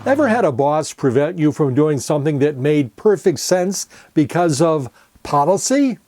Ever had a boss prevent you from doing something that made perfect sense because of policy?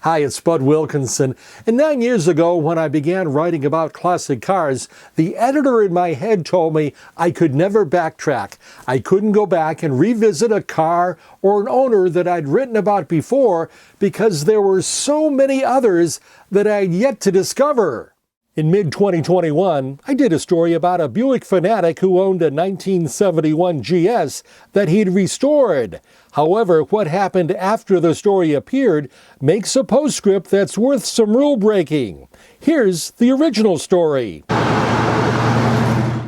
Hi, it's Bud Wilkinson, and 9 years ago when I began writing about classic cars, the editor in my head told me I could never backtrack. I couldn't go back and revisit a car or an owner that I'd written about before because there were so many others that I'd yet to discover. In mid-2021, I did a story about a Buick Fanatic who owned a 1971 GS that he'd restored. However, what happened after the story appeared makes a postscript that's worth some rule breaking. Here's the original story.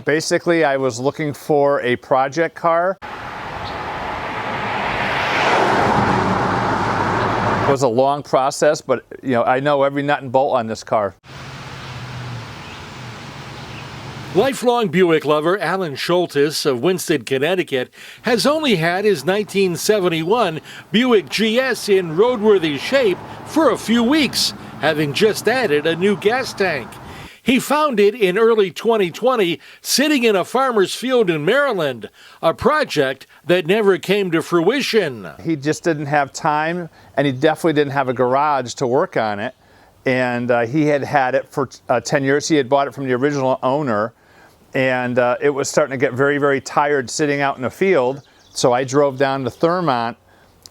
Basically, I was looking for a project car. It was a long process, but I know every nut and bolt on this car. Lifelong Buick lover Alan Schultes of Winston, Connecticut, has only had his 1971 Buick GS in roadworthy shape for a few weeks, having just added a new gas tank. He found it in early 2020 sitting in a farmer's field in Maryland, a project that never came to fruition. He just didn't have time, and he definitely didn't have a garage to work on it. And he had had it for 10 years. He had bought it from the original owner. And it was starting to get very, very tired sitting out in the field. So I drove down to Thurmont,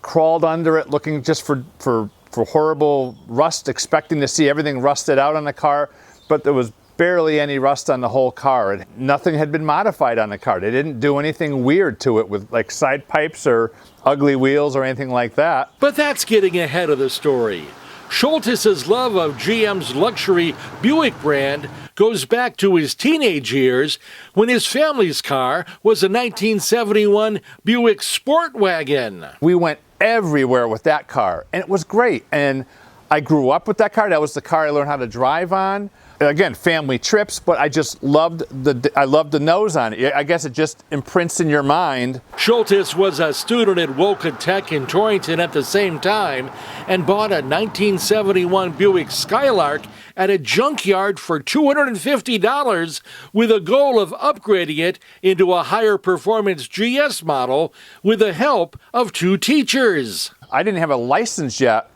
crawled under it looking just for horrible rust, expecting to see everything rusted out on the car. But there was barely any rust on the whole car. Nothing had been modified on the car. They didn't do anything weird to it with like side pipes or ugly wheels or anything like that. But that's getting ahead of the story. Schultes' love of GM's luxury Buick brand goes back to his teenage years when his family's car was a 1971 Buick Sport Wagon. We went everywhere with that car, and it was great. And I grew up with that car. That was the car I learned how to drive on. Again, family trips, but I just loved the nose on it. I guess it just imprints in your mind. Schultes was a student at Woken Tech in Torrington at the same time and bought a 1971 Buick Skylark at a junkyard for $250 with a goal of upgrading it into a higher performance GS model with the help of 2 teachers. I didn't have a license yet,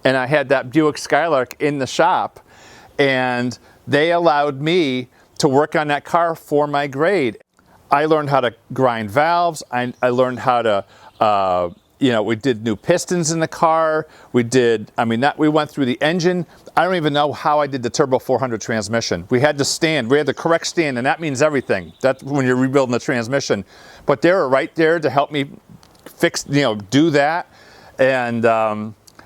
and I had that Buick Skylark in the shop, and they allowed me to work on that car for my grade. I learned how to grind valves. I learned how to, we did new pistons in the car. We went through the engine. I don't even know how I did the Turbo 400 transmission. We had the correct stand, and that means everything. That's when you're rebuilding the transmission. But they were right there to help me fix, do that. And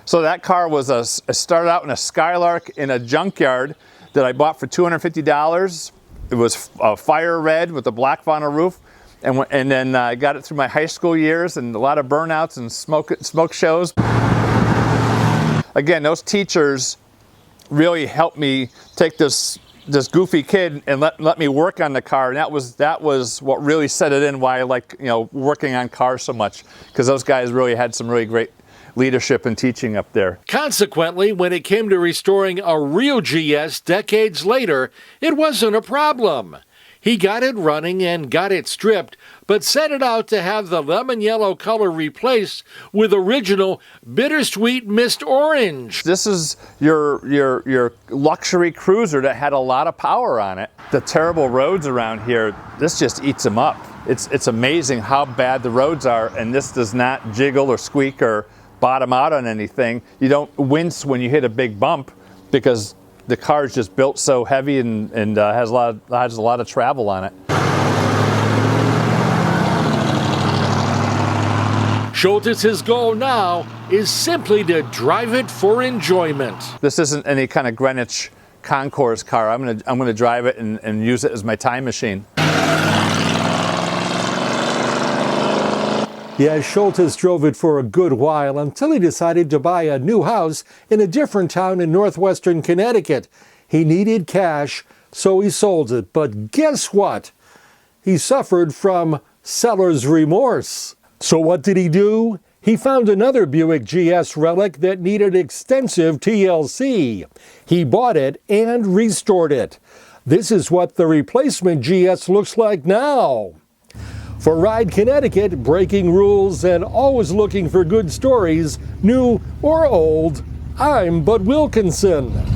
so that car was started out in a Skylark in a junkyard that I bought for $250. It was fire red with a black vinyl roof, and then I got it through my high school years and a lot of burnouts and smoke shows. Again, those teachers really helped me take this goofy kid and let me work on the car, and that was what really set it in why I like working on cars so much, because those guys really had some really great leadership and teaching up there. Consequently, when it came to restoring a real GS decades later, it wasn't a problem. He got it running and got it stripped, but set it out to have the lemon yellow color replaced with original bittersweet mist orange. This is your luxury cruiser that had a lot of power on it. The terrible roads around here, this just eats them up. It's amazing how bad the roads are, and this does not jiggle or squeak or bottom out on anything. You don't wince when you hit a big bump because the car is just built so heavy and has a lot of travel on it. Schultes' goal now is simply to drive it for enjoyment. This isn't any kind of Greenwich Concourse car. I'm gonna drive it and use it as my time machine. Yeah, Schultes drove it for a good while until he decided to buy a new house in a different town in northwestern Connecticut. He needed cash, so he sold it. But guess what? He suffered from seller's remorse. So what did he do? He found another Buick GS relic that needed extensive TLC. He bought it and restored it. This is what the replacement GS looks like now. For Ride Connecticut, breaking rules and always looking for good stories, new or old, I'm Bud Wilkinson.